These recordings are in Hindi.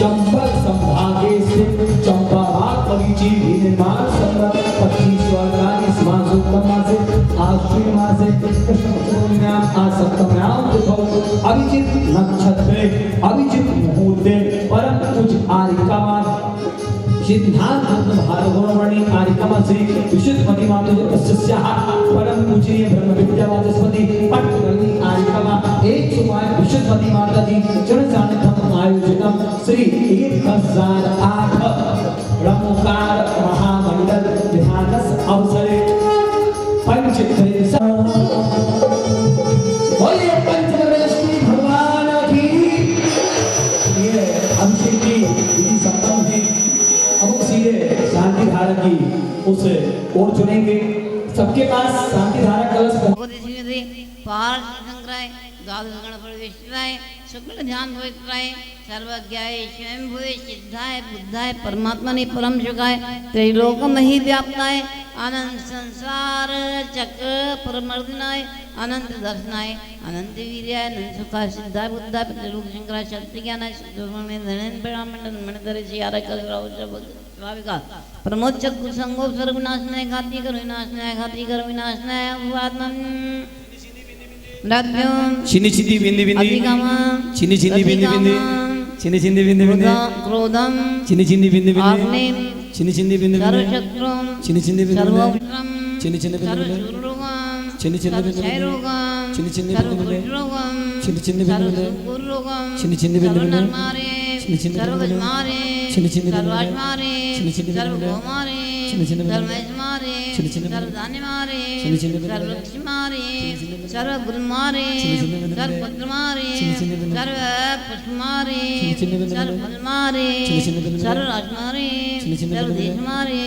चंबल संभागे से चंपारात बगीची निर्माण संवत 25 मासे आश्विन मासे कृष्णपक्षोन्याम आसप्तम्याम तिथौ अभिजित नक्षत्रे अभिजित मुहूर्ते परम पूज्य आरिकामा सिद्धांत भारगुणमणि आरिकामा श्री विशुद्धमती मातुः तस्याः परम पूजनीय ब्रह्म विद्यावाचस्पति पट्टगणी आरिकामा एक सुमाय विशुद्धमती माता जी चरण सान्निध्यम आयोजितम श्री 1008 ब्रह्मकार महामंडल ध्यानस अवसरे पंचत्रय बोलिए पंचवरश्री भगवान की। ये अभिषेक की विधि संपन्न है। अब सीधे शांति धारा की उस ओर चुनेंगे। सबके पास शांति धारा कलश पार संग्रह द्वादश गण प्रविष्टाय शुक्ल ध्यान पवित्राय सर्वज्ञाय स्वयं भूय सिद्धाय बुद्धाय परमात्मा ने परम जुगाय त्रैलोकम ही व्याप्ताय अनंत संसार चक्र परमर्दनाय अनंत दर्शनाय अनंत वीर्याय अनंत सुखाय सिद्धाय बुद्धाय त्रैलोक शंकराय शक्ति ज्ञानाय सुब्रह्मण्य धनेन ब्रह्मंडल मणिधर सियारा कलराव स्वाभिका प्रमोद चक्र संगो सर्व विनाशनाय घाती कर विनाशनाय उपात्मन चिनी चिनी बिंदी बिंदी चिनी चिनी बिंदी बिंदी चिनी चिनी बिंदी बिंदी क्रोधम चिनी चिनी बिंदी बिंदी अग्निम चिनी चिनी बिंदी बिंदी सर्वशत्रम चिनी चिनी बिंदी बिंदी सर्वोग्रम चिनी चिनी बिंदी बिंदी सर्वशूरोगम चिनी चिनी बिंदी बिंदी सर्वक्षयरोगम चिनी चिनी बिंदी बिंदी सर्वकुष्ठरोगम चिनी चिनी बिंदी बिंदी सर्वसुकुरोगम चिनी चिनी बिंदी बिंदी सर्वनरमारे चिनी चिनी बिंदी बिंदी सर्वजमारे चिनी चिनी बिंदी बिंदी सर्वाजमारे चिनी चिनी बिंदी बिंदी सर्वगोमारे चिनी चिनी बिंदी बिंदी सर्वैजमारे चिनी चिनी बिंदी सर्वदान्यमारे चिनी चिनी बिंदी बिंदी सर्वक्षमारे सर्वगुरुमारे सर्वपुत्रमारे सर्वपुष्पमारे सर्वफलमारे सर्वराजमारे सर्वदेशमारे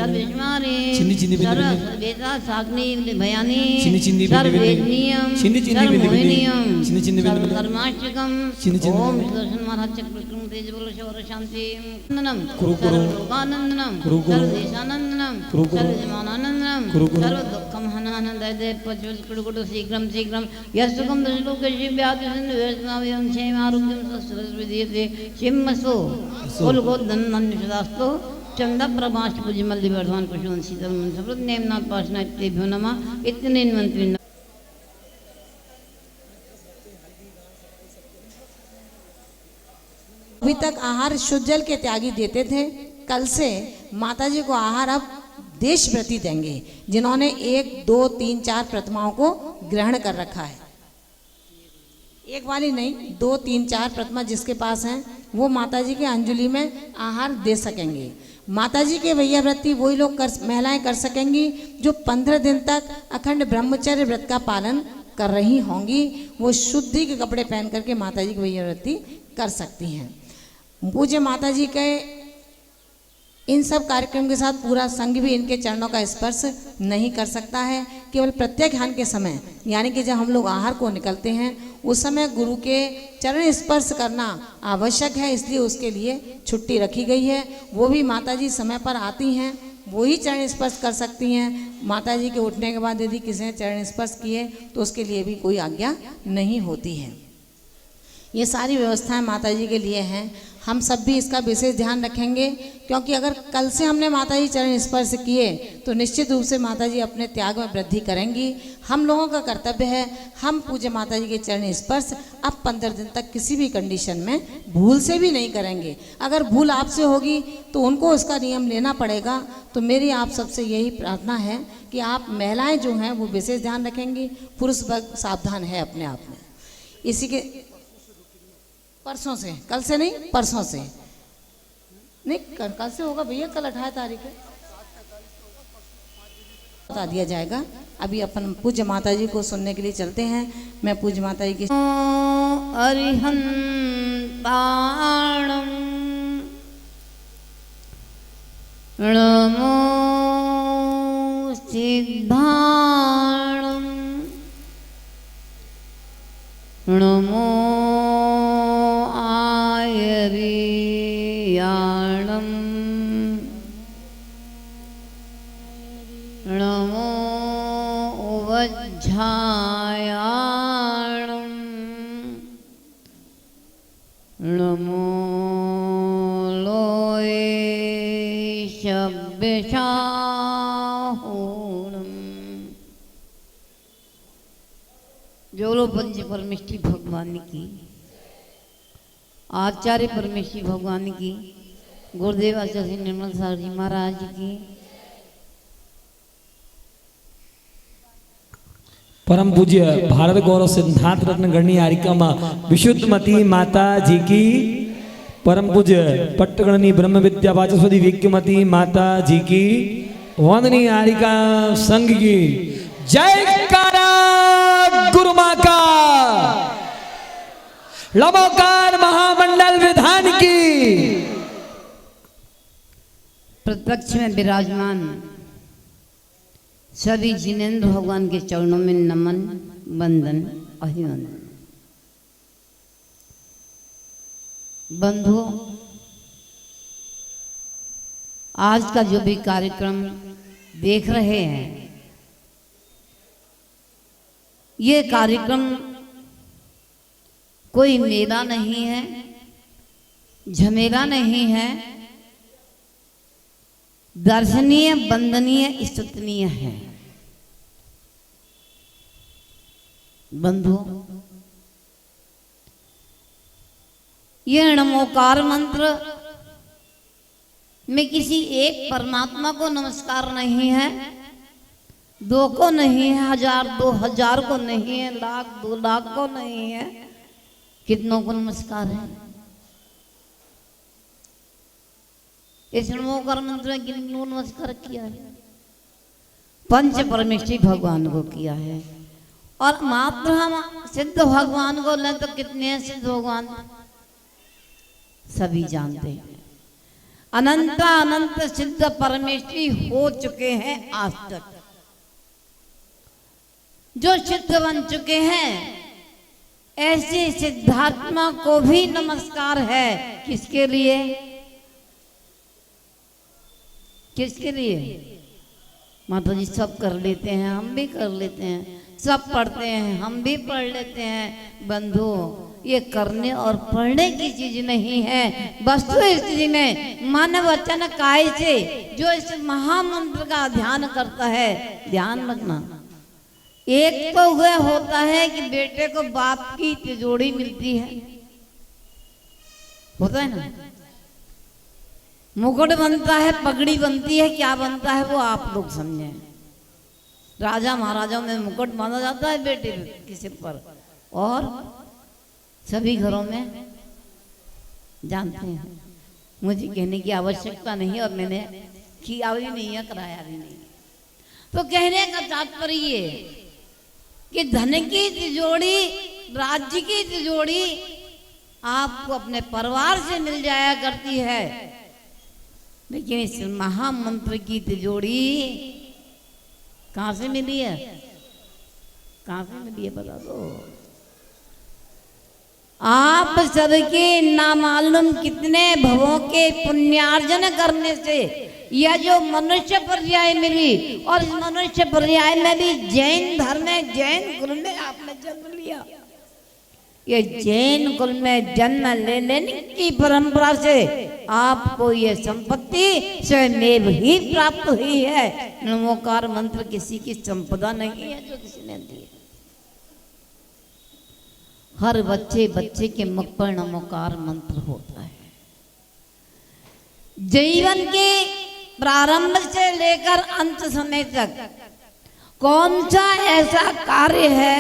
सर्वेशमारे सर्ववेदा साग्नि भयानी सर्ववेदनीयम सर्वमोहनीयम सर्वधर्माष्टकम ओम सुदर्शन महाराज चक्र विक्रम तेज बल शौर शांति नंदनम सर्वलोकानंदनम सर्वदेशानंदनम सर्वजमानानंदनम सर्वदुःखम हनानंदय देव प्रज्वल कुडकुडु शीघ्रम शीघ्रम यस्सुखम दशलोकेषु व्याधिसन्नु वेदनावयं क्षेम आरोग्यं सस्रस्विदीयते शिवमसो कुलगोधनन्यशदास्तो चंदप्रभाष्ट पूज्यमल्लि वर्धमान कुशोन शीतल मन समृद्ध नेमनाथ पाशना इत्येभ्यो नमः इत्यनेन मंत्री। अभी तक आहार शुद्ध जल के त्यागी देते थे, कल से माताजी को आहार अब देशव्रती देंगे जिन्होंने 1, 2, 3, 4 प्रतिमाओं को ग्रहण कर रखा है। एक वाली नहीं, 2, 3, 4 प्रतिमा जिसके पास हैं वो माताजी के अंजलि में आहार दे सकेंगे। माताजी के वैयाव्रती वही लोग महिलाएं कर सकेंगी जो 15 दिन तक अखंड ब्रह्मचर्य व्रत का पालन कर रही होंगी। वो शुद्धि के कपड़े पहन करके माताजी की वैयाव्रती कर सकती हैं। पूज्य माताजी के इन सब कार्यक्रम के साथ पूरा संघ भी इनके चरणों का स्पर्श नहीं कर सकता है। केवल प्रत्याख्यान के समय यानी कि जब हम लोग आहार को निकलते हैं उस समय गुरु के चरण स्पर्श करना आवश्यक है, इसलिए उसके लिए छुट्टी रखी गई है। वो भी माताजी समय पर आती हैं, वो ही चरण स्पर्श कर सकती हैं। माताजी के उठने के बाद यदि किसी ने चरण स्पर्श किए तो उसके लिए भी कोई आज्ञा नहीं होती है। ये सारी व्यवस्थाएं माताजी के लिए हैं। हम सब भी इसका विशेष ध्यान रखेंगे क्योंकि अगर कल से हमने माताजी चरण स्पर्श किए तो निश्चित रूप से माताजी अपने त्याग में वृद्धि करेंगी। हम लोगों का कर्तव्य है हम पूज्य माताजी के चरण स्पर्श अब 15 दिन तक किसी भी कंडीशन में भूल से भी नहीं करेंगे। अगर भूल आपसे होगी तो उनको उसका नियम लेना पड़ेगा। तो मेरी आप सबसे यही प्रार्थना है कि आप महिलाएँ जो हैं वो विशेष ध्यान रखेंगी, पुरुष वर्ग सावधान है अपने आप में। इसी के परसों से, कल से नहीं परसों से नहीं, कल से होगा भैया, कल 28 तारीख है, बता दिया जाएगा। अभी अपन पूज्य माता जी को सुनने के लिए चलते हैं। मैं पूज्य माता जी की अरिहंताणं नमो सिद्धाणं नमो आयर्याणं नमो वज्झायाणं नमो सर्वेशाहूणम्। जोलो पंच परमेष्ठी भगवान की, आचार्य परमेष्ठी भगवान की, गुरुदेव आचार्य निर्मल साहब जी महाराज की। परम पूज्य भारत गौरव सिद्धांत रत्न गणनी आरिकम विशुद्धमती माता जी की, परम पूज्य पट्टगणनी ब्रह्म विद्या वाचस्पति विज्ञमती माता जी की, वंदनीय आरिका संघ की जयकारा, गुरु मां का लबोकार महामंडल विधान की। प्रत्यक्ष में विराजमान सभी जिनेन्द्र भगवान के चरणों में नमन, वंदन, अभिवंदन। बंधुओं, आज का जो भी कार्यक्रम देख रहे हैं, ये कार्यक्रम कोई मेला नहीं है, झमेला नहीं है, दर्शनीय, वंदनीय, स्तुतनीय है। बंधुओं, यह नमोकार मंत्र में किसी एक परमात्मा को नमस्कार नहीं है, दो को नहीं है, 1000 2000 को नहीं है, लाख 2 लाख को नहीं है, कितनों को नमस्कार है? इस नमोकार मंत्र में कितनों नमस्कार किया है? पंच परमेष्ठी भगवान को किया है। और मात्र हम सिद्ध भगवान को लें तो कितने हैं सिद्ध भगवान? सभी जानते हैं। अनंत अनंत सिद्ध परमेष्ठी हो चुके हैं आज तक। जो सिद्ध बन चुके हैं, ऐसे सिद्धात्मा को भी नमस्कार है। किसके लिए? किसके लिए? माता जी सब कर लेते हैं, हम भी कर लेते हैं, सब पढ़ते हैं, हम भी पढ़ लेते हैं। बंधुओं, ये करने और पढ़ने की चीज नहीं है। वस्तु स्थिति में मन वचन काय से जो इस महामंत्र का ध्यान करता है, ध्यान रखना, एक तो वह होता है कि बेटे को बाप की तिजोरी मिलती है, होता है ना, मुकुट बनता है, पगड़ी बनती है, क्या बनता है वो आप लोग समझें। राजा महाराजाओं में मुकुट बांधा जाता है बेटे के सिर पर, और सभी घरों में जानते हैं। मुझे कहने की आवश्यकता नहीं, और मैंने किया भी नहीं है, कराया भी नहीं। तो कहने का तात्पर्य ये कि धन की तिजोरी, राज्य की तिजोरी आपको अपने परिवार से मिल जाया करती है, लेकिन इस महामंत्र की तिजोरी कहां से मिली है? कहां से मिली है बता दो। आप सबके नामालूम कितने भवों के पुण्यार्जन करने से यह जो मनुष्य पर्याय मिली, और इस मनुष्य पर्याय में भी जैन धर्म में, जैन कुल में आपने जन्म लिया। ये जैन कुल में जन्म लेने की परंपरा से आपको ये संपत्ति स्वयं ही प्राप्त हुई है। नमोकार मंत्र किसी की संपदा नहीं है जो किसी ने दी। हर बच्चे बच्चे के मुख पर नमोकार मंत्र होता है। जीवन के प्रारंभ से लेकर अंत समय तक कौन सा ऐसा कार्य है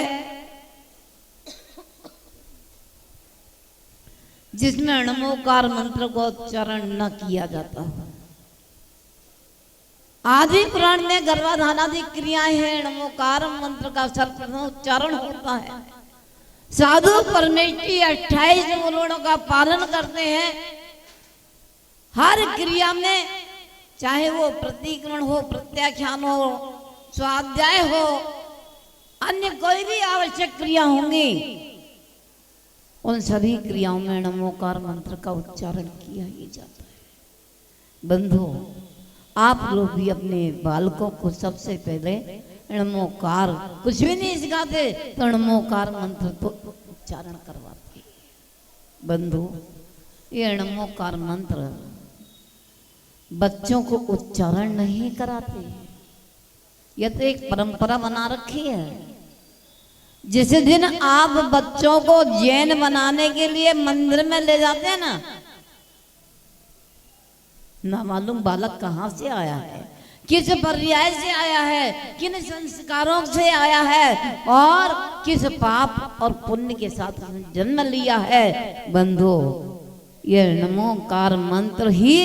जिसमें नमोकार मंत्र को उच्चारण न किया जाता हो? आदि पुराण में गर्भाधानादि क्रियाएं हैं, नमोकार मंत्र का सर्वप्रथम उच्चारण होता है। साधु परमेष्ठी 28 गुणों का पालन करते हैं। हर क्रिया में, चाहे वो प्रतिक्रमण हो, प्रत्याख्यान हो, स्वाध्याय हो, अन्य कोई भी आवश्यक क्रिया होंगी, उन सभी क्रियाओं में नमोकार मंत्र का उच्चारण किया ही जाता है। बंधुओं, आप लोग भी अपने बालकों को सबसे पहले नमोकार, कुछ भी नहीं सिखाते तो नमोकार मंत्र तो उच्चारण करवाते। बंधु, ये नमोकार मंत्र बच्चों को उच्चारण नहीं कराते। यह तो एक परंपरा बना रखी है। जिस दिन आप बच्चों को जैन बनाने के लिए मंदिर में ले जाते हैं ना मालूम बालक कहाँ से आया है, किस पर्याय से आया है, किन संस्कारों से आया है और किस पाप और पुण्य के साथ जन्म लिया है। बंधु, यह नमोकार मंत्र ही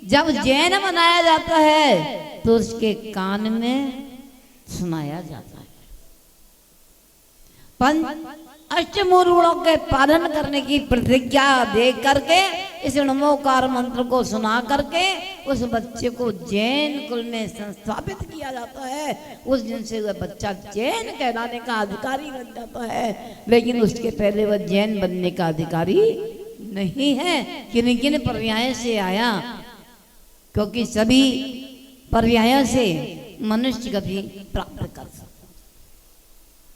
जब जैन बनाया जाता है तो उसके कान में सुनाया जाता है। अष्टमूर्णों के पालन करने की प्रतिज्ञा दे करके इस नमोकार मंत्र को सुना करके उस बच्चे को जैन कुल में संस्थापित किया जाता है। उस दिन से वह बच्चा जैन कहलाने का अधिकारी बन जाता है। लेकिन उसके पहले वह जैन बनने का अधिकारी नहीं है। किन किन पर्याय से आया, क्योंकि सभी पर्यायों से मनुष्य कभी प्राप्त कर सकता।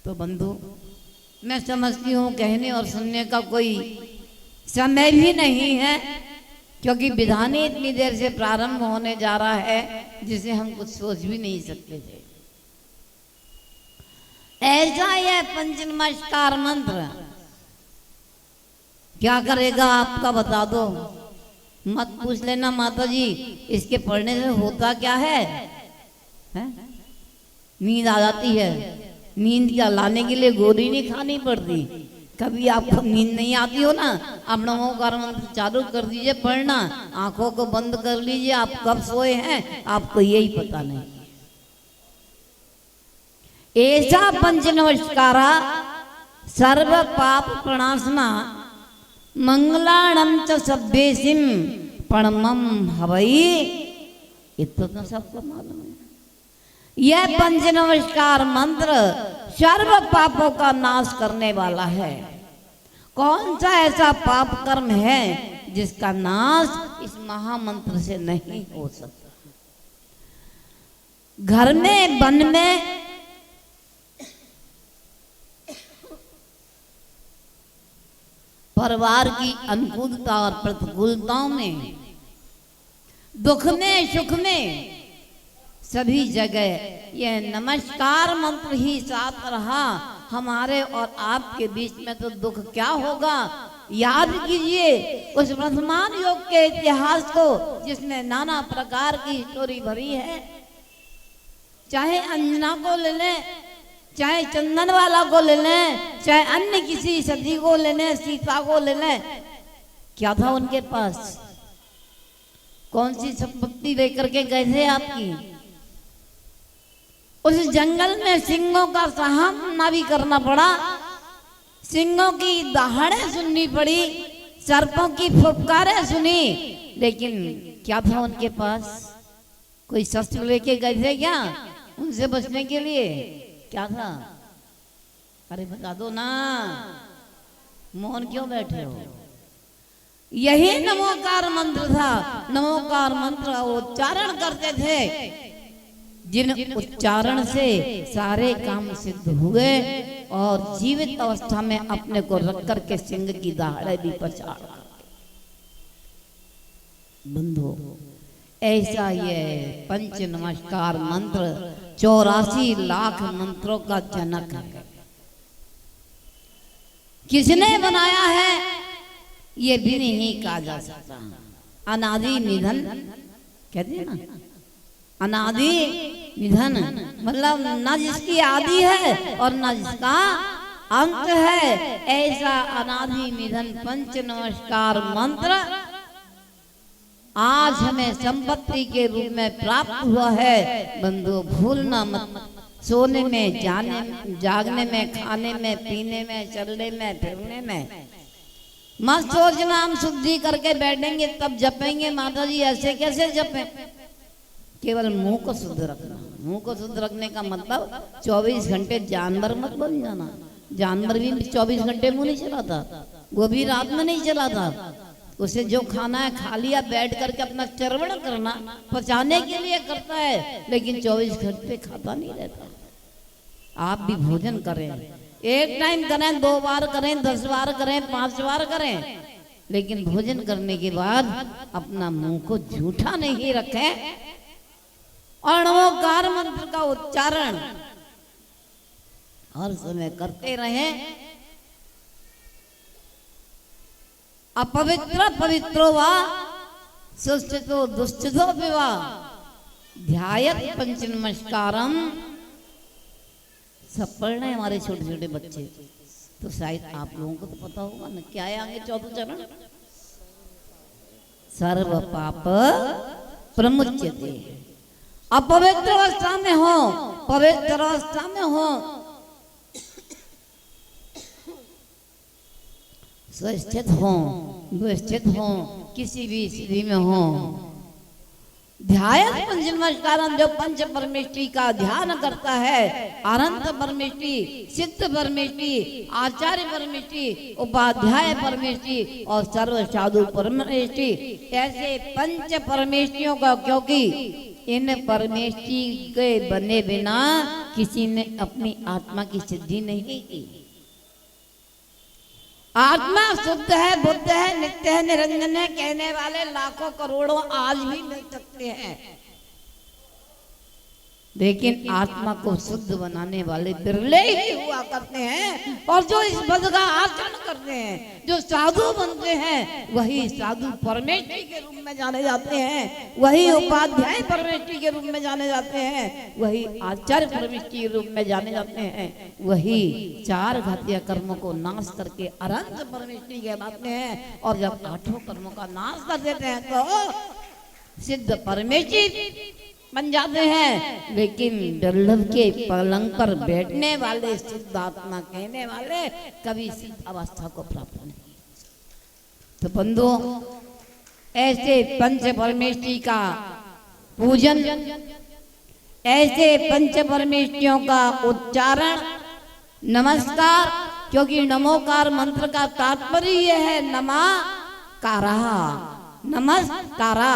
तो बंधु, मैं समझती हूँ कहने और सुनने का कोई समय भी नहीं है, क्योंकि विधान ही इतनी देर से प्रारंभ होने जा रहा है जिसे हम कुछ सोच भी नहीं सकते थे। ऐसा यह पंच नमस्कार मंत्र क्या करेगा आपका बता दो। मत पूछ लेना माता जी इसके पढ़ने से होता क्या है? नींद आ जाती है। नींद क्या लाने के लिए गोली नहीं खानी पड़ती। कभी आपको नींद नहीं आती हो ना, आप नमोकार मंत्र चालू कर दीजिए पढ़ना, आंखों को बंद कर लीजिए, आप कब सोए हैं आपको यही पता नहीं। ऐसा पंच नमस्कारा सर्व पाप प्रणाशना मंगलाणम च सभ्यसिम परमम हवई। इतना सबको मालूम है। यह पंच नमस्कार मंत्र सर्व पापों का नाश करने वाला है। कौन सा ऐसा पाप कर्म है जिसका नाश इस महामंत्र से नहीं हो सकता? घर में, वन में, परिवार की अनुकूलता और प्रतिकूलताओं में, दुख में, सुख में, सभी जगह यह नमस्कार मंत्र ही साथ रहा। हमारे और आपके बीच में तो दुख क्या होगा। याद कीजिए उस वर्तमान युग के इतिहास को जिसमें नाना प्रकार की स्टोरी भरी है। चाहे अंजना को ले लें, चाहे चंदन वाला को ले लें, चाहे अन्य किसी सती को ले लें, सीता को ले लें, क्या था उनके पास? कौन सी संपत्ति लेकर के गए थे आपकी? उस जंगल में सिंहों का सामना भी करना पड़ा, सिंहों की दहाड़े सुननी पड़ी, सर्पों की फुफकारें सुनी, लेकिन क्या था उनके पास? कोई शस्त्र लेके गए थे क्या उनसे बचने के लिए? क्या था? अरे बता दो ना, मौन क्यों बैठे हो? यही नमोकार मंत्र था। नमोकार मंत्र उच्चारण करते थे, जिन उच्चारण से सारे काम सिद्ध हुए और जीवित अवस्था में अपने को रख करके सिंह की दहाड़े भी पछाड़। बंधु, ऐसा ये पंच नमस्कार मंत्र 84 लाख मंत्रों का जनक है। किसने बनाया है ये भी नहीं कहा जा सकता। अनादि निधन कहते हैं ना, अनादि निधन मतलब ना जिसकी आदि है और ना जिसका अंत है। ऐसा अनादि निधन पंच नमस्कार मंत्र आज हमें संपत्ति के रूप में प्राप्त हुआ है। बंधु, भूलना मत। सोने में, जागने में, खाने में, पीने में, चलने में, फिरने में मत सोचना हम शुद्धि करके बैठेंगे तब जपेंगे। माता जी ऐसे कैसे जपे? केवल मुंह को शुद्ध रखना। मुंह को शुद्ध रखने का मतलब 24 घंटे जानवर मत बन जाना। जानवर भी 24 घंटे मुंह नहीं चलाता, वो भी रात में नहीं चलाता। उसे जो खाना है खा लिया, बैठ करके अपना चरवण करना पचाने के लिए करता है, लेकिन 24 घंटे खाता नहीं रहता। आप भी भोजन करें, एक टाइम करें, 2 बार करें, 10 बार करें, 5 बार करें, लेकिन भोजन करने के बाद अपना मुंह को झूठा नहीं रखे और नमोकार मंत्र का उच्चारण हर समय करते रहे। अपवित्र पवित्रो वा सुस्थितो दुस्थितो विवा ध्यायत पंच नमस्कारम। सब पढ़ रहे हैं हमारे छोटे छोटे बच्चे, तो शायद आप लोगों को तो पता होगा ना क्या है आगे चौथा चरण। सर्व पाप प्रमुच्यते। अपवित्र अवस्था में हो, पवित्र अवस्था में हो, स्वस्थित हो, व्यवस्थित हो, किसी भी स्थिति में हो, ध्यान पंच नमस्कारम। जो पंच परमेष्टि का ध्यान करता है, अनंत परमेष्टि, सिद्ध परमेष्टि, आचार्य परमेष्टि, उपाध्याय परमेष्टि और सर्व साधु परमेष्टि, ऐसे पंच परमेष्टियों का, क्योंकि इन परमेष्टि के बने बिना किसी ने अपनी आत्मा की सिद्धि नहीं की। आत्मा शुद्ध है, बुद्ध है, नित्य है, निरंजन है कहने वाले लाखों करोड़ों आज भी मिल सकते हैं, लेकिन आत्मा को शुद्ध बनाने वाले बिरले ही हुआ करते हैं। और जो इस पद का आचरण करते हैं, जो साधु बनते हैं, वही साधु परमेष्टि के रूप में जाने जाते हैं, वही उपाध्याय परमेष्टि के रूप में जाने जाते हैं, वही आचार्य परमेष्टि के रूप में जाने जाते हैं, वही चार घातीय कर्मों को नाश करके अनंत परमेष्टि कहलाते हैं। और जब आठों कर्मों का नाश कर देते हैं तो सिद्ध परमेष्टि बन जाते हैं। लेकिन दुर्लभ के पलंग पर बैठने वाले सिद्ध आत्मा कहने वाले कभी सिद्ध अवस्था को प्राप्त नहीं। तो बंधुओं, ऐसे पंच परमेष्टि का पूजन, ऐसे पंच परमेष्टियों का उच्चारण, नमस्कार, क्योंकि नमोकार मंत्र का तात्पर्य यह है नमस्कारा, नमस्कारा,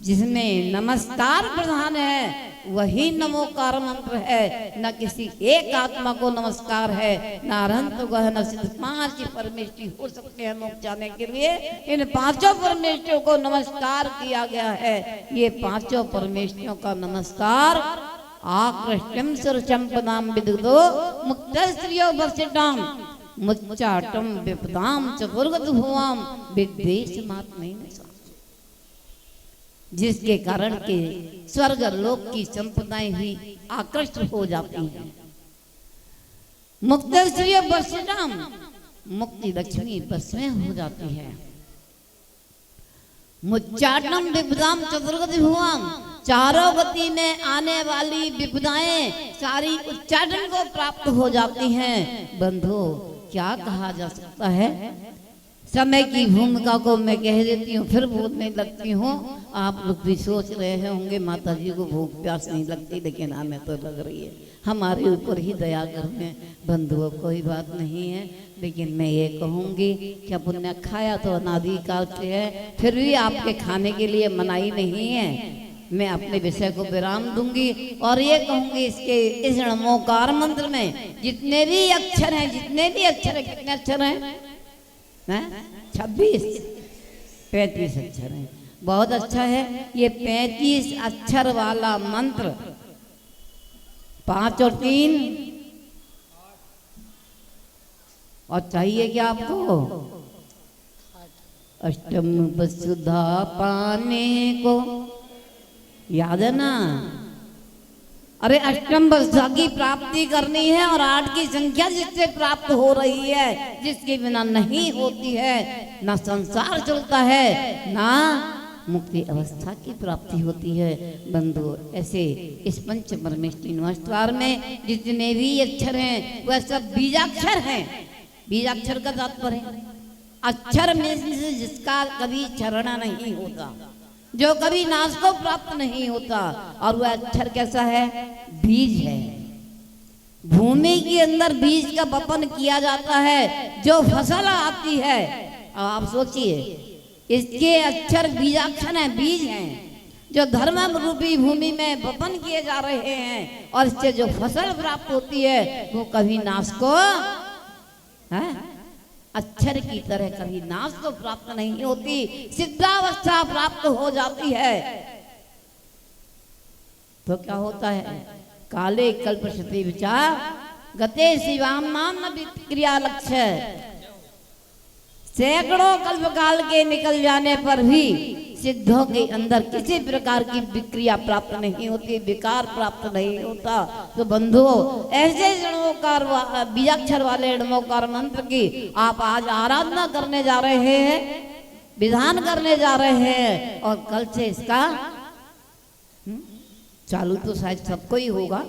जिसमें नमस्कार प्रधान है वही नमोकार मंत्र है। न किसी एक आत्मा को नमस्कार है, न अनंत को है, न सिद्ध। पांच परमेष्टि हो सकते हैं मोक्ष जाने के लिए। इन पांचों परमेष्टियों को नमस्कार किया गया है। ये पांचों परमेष्टियों का नमस्कार आकृष्टम सुरचंपदाम विदुदो मुक्तस्त्रियो वसिताम मुच्चाटम विपदाम चतुर्गत भुवाम विद्वेश मात्मैन। जिसके कारण के स्वर्ग लोक की संपदाएं ही आकृष्ट हो जाती हैं। मुक्त श्री बसराम, मुक्ति लक्ष्मी बस में हो जाती है। मुच्चाटम विपदाम चतुर्गति भुवाम, चारों गति में आने वाली विपदाएं सारी उच्चाटन को प्राप्त हो जाती हैं। बंधु, क्या कहा जा सकता है? समय की भूमिका को मैं कह देती हूँ, फिर बोलने लगती हूँ। आप लोग भी सोच रहे होंगे माता जी को भूख प्यास नहीं लगती, लेकिन हमें तो लग रही है। हमारे ऊपर ही दया करें बंधुओं, कोई बात नहीं है। लेकिन मैं ये कहूँगी कि पुण्य खाया तो अनादि काल से है, फिर भी आपके खाने के लिए मनाही नहीं है। मैं अपने विषय को विराम दूंगी और ये कहूँगी, इसके इस नमोकार मंत्र में जितने भी अक्षर हैं, जितने भी अक्षर हैं, कितने अक्षर हैं? 26 35 अक्षर हैं। बहुत अच्छा है। ये 35 अक्षर वाला मंत्र 5 और 3 और चाहिए क्या आपको? अष्टम वसुधा पाने को याद है ना? अरे अष्टम वसुधा की प्राप्ति करनी है और 8 की संख्या जिससे प्राप्त हो रही है, जिसके बिना नहीं होती है, ना संसार चलता है, ना मुक्ति अवस्था की प्राप्ति होती है। बंधु, ऐसे इस पंच परमेष्टि नमस्कार में जितने भी अक्षर हैं वह सब बीजाक्षर हैं। बीजाक्षर का तात्पर्य अक्षर में से जिसका कभी चरण नहीं होता, जो कभी नाश को प्राप्त नहीं होता। और वह अक्षर कैसा है? बीज है। भूमि के अंदर बीज का वपन किया जाता है, जो फसल आती है। अब आप सोचिए, इसके अक्षर बीजाक्षर हैं, बीज हैं, जो धर्म रूपी भूमि में वपन किए जा रहे हैं। और इससे जो फसल प्राप्त होती है वो कभी नाश को अक्षर की तरह कभी नाश तो प्राप्त नहीं होती, सिद्धावस्था प्राप्त हो जाती है। तो क्या होता है? काले कल्पशति विचार गते शिवाम नाम क्रिया लक्ष्य। सैकड़ों कल्पकाल के निकल जाने पर भी सिद्धों के अंदर किसी प्रकार की विक्रिया प्राप्त नहीं होती, विकार प्राप्त नहीं होता। तो बंधुओं, ऐसे ऋणोकार बीजाक्षर वाले ऋणोकार मंत्र की आप आज आराधना करने जा रहे हैं, विधान करने जा रहे हैं, और कल से इसका चालू तो शायद सबको ही होगा,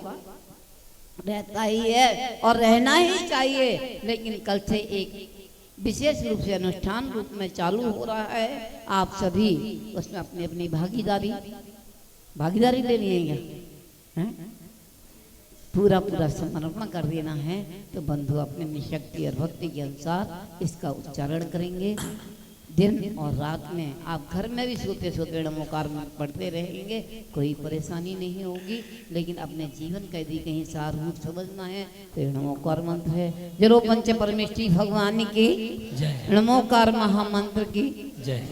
रहता ही है और रहना ही चाहिए, लेकिन कल से एक विशेष रूप से अनुष्ठान रूप में चालू हो रहा है। आप सभी उसमें अपनी अपनी भागीदारी लेनी है क्या? हैं? पूरा समर्पण कर देना है। तो बंधु अपने अपनी शक्ति और भक्ति के अनुसार इसका उच्चारण करेंगे। दिन और रात में आप घर में भी सोते सोते नमोकार में पढ़ते रहेंगे, कोई परेशानी नहीं होगी। लेकिन अपने जीवन का यदि कहीं सार रूप समझना है तो नमोकार मंत्र है। जरो पंच परमेष्ठी भगवान की नमोकार महामंत्र की जय।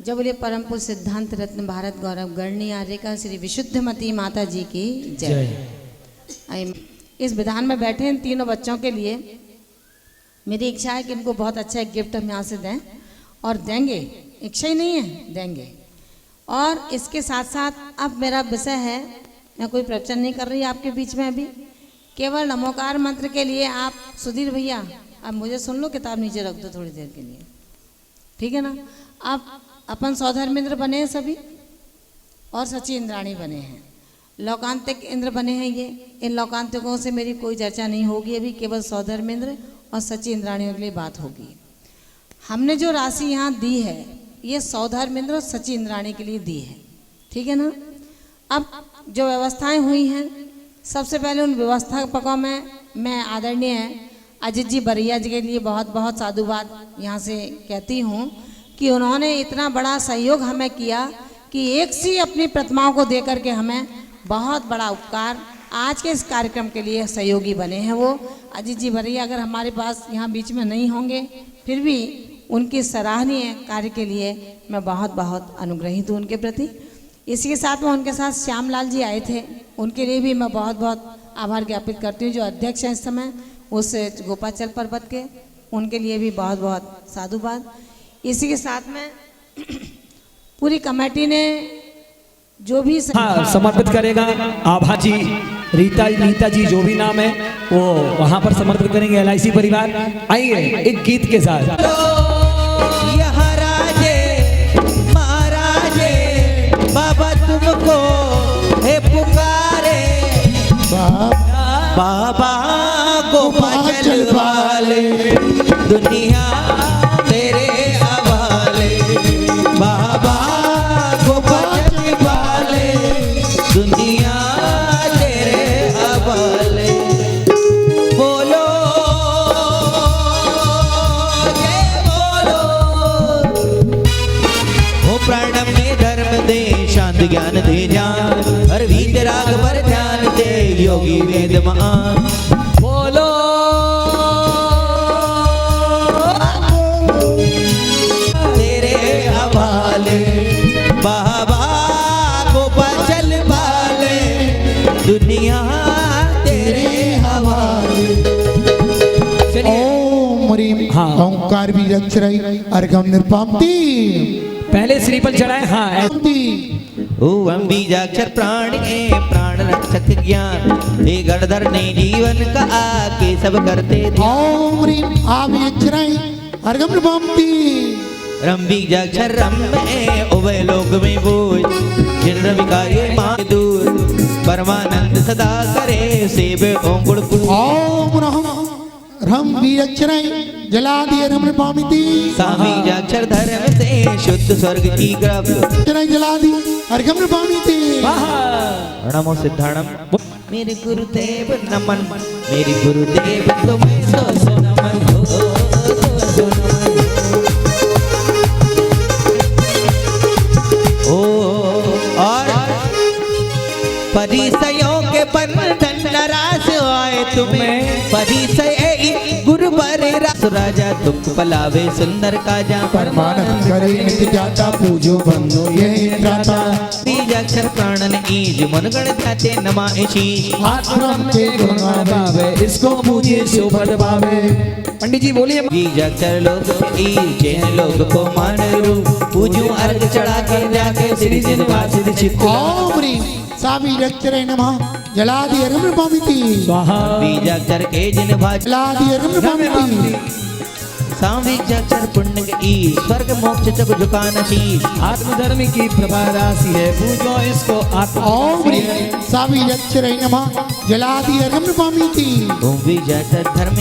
जब बोले परम पूज्य सिद्धांत रत्न भारत गौरव गणनी आर्यका श्री विशुद्धमती माता जी की जय। इस विधान में बैठे इन तीनों बच्चों के लिए मेरी इच्छा है कि इनको बहुत अच्छा एक गिफ्ट हम यहाँ से दें, और देंगे, इच्छा ही नहीं है, देंगे। और इसके साथ साथ अब मेरा विषय है, मैं कोई प्रवचन नहीं कर रही आपके बीच में अभी, केवल नमोकार मंत्र के लिए आप सुधीर भैया अब मुझे सुन लो, किताब नीचे रख दो थोड़ी देर के लिए, ठीक है ना। आप अपन सौधर्मेंद्र बने हैं सभी, और सची इंद्राणी बने हैं, लोकांतिक इंद्र बने हैं ये। इन लोकांतिकों से मेरी कोई चर्चा नहीं होगी अभी, केवल सौधर्मेंद्र और सची इंद्राणियों के लिए बात होगी। हमने जो राशि यहाँ दी है ये सौधर्मेंद्र और सची इंद्राणी के लिए दी है, ठीक है ना। अब जो व्यवस्थाएं हुई हैं, सबसे पहले उन व्यवस्थापकों में मैं आदरणीय अजित जी बरिया जी के लिए बहुत बहुत साधुवाद यहाँ से कहती हूँ कि उन्होंने इतना बड़ा सहयोग हमें किया कि एक सी अपनी प्रतिमाओं को दे करके हमें बहुत बड़ा उपकार, आज के इस कार्यक्रम के लिए सहयोगी बने हैं वो अजित जी बरिया। अगर हमारे पास यहाँ बीच में नहीं होंगे फिर भी उनके सराहनीय कार्य के लिए मैं बहुत बहुत अनुग्रहित हूँ उनके प्रति। इसी के साथ में उनके साथ श्यामलाल जी आए थे, उनके लिए भी मैं बहुत बहुत आभार ज्ञापित करती हूँ, जो अध्यक्ष हैं इस समय उस गोपाचल पर्वत के, उनके लिए भी बहुत बहुत साधुवाद। इसी के साथ में पूरी कमेटी ने जो भी समर्पित करेगा, आभा जी, रीता जी जो भी नाम है वो वहां पर समर्पित करेंगे। LIC परिवार आइए एक गीत के साथ। यहाँ राजे महाराजे बाबा तुमको है पुकारे, बाबा गोपाचल वाले दुनिया तेरे हवाले, बाबा गोपाचल वाले दुनिया तेरे हवाले। बोलो जय बोलो, हो प्रणम में धर्म दे, शांत ज्ञान दे जान, हर वीत राग पर ध्यान दे, योगी वेद महान। बोलो तेरे हवाले, बाबा गोपाचल वाले दुनिया तेरे हवाले। ओम ह्रीं हाँ। ओंकार भी अक्षराई अर्घम निरपामती, पहले श्रीफल चढ़ाए। हाँ ओम बीजाक्षर प्राण के प्राण रक्षक ज्ञान, हे गणधर ने जीवन का आके सब करते थे। ओम ह्रीं आवी अक्षराई अर्घम निरपामती, रम बीजाक्षर रम में उभय लोक में बोझ, जिन रवि का ये मान दूर, परमानंद सदा करे सेव ओम गुण गुण। ओम रम भी अक्षराई जलादि अर्घम निरपामती, बीजाक्षर धर्म से शुद्ध स्वर्ग की ग्रह, अक्षराई जलादि अर्घम निरपामती। नमो सिद्धाणम। मेरे गुरुदेव नमन, मेरे गुरुदेव तुम्हें सो सो नमन, हो सो सो नमन। ओ और परिसयों के बंधन नाराज आए तुम्हें, परिसय गुरु बर रस सुराजा दुख पलावे सुंदर काजा परमानंद करे नित्य जाता पूजो बंधु यही त्राता बीजाक्षर प्राणन ईज मनगण ध्याते नमा शीश आत्मम के गुण गावे इसको पूजिए शोभन पावे। पंडित जी बोलिए। बीजाक्षर लोग ईज जैन लोग को मान रूप पूजू अर्घ चढ़ा के जाके श्री जन वासिद चित्त ओम ह्रीं साविरक्षरे नमः जलादि अर्मपामिति स्वाहा। बीजाक्षर के जिन भाज जलादि अर्मपामिति सांबीजाक्षर पुण्य के ईश स्वर्ग मोक्ष चक झुकान शीश आत्मधर्म की प्रभा राशि है, पूजो इसको आत्म। ओम ह्रीं साविरक्षरे नमः जलादि अर्मपामिति ओम बीजाक्षर धर्म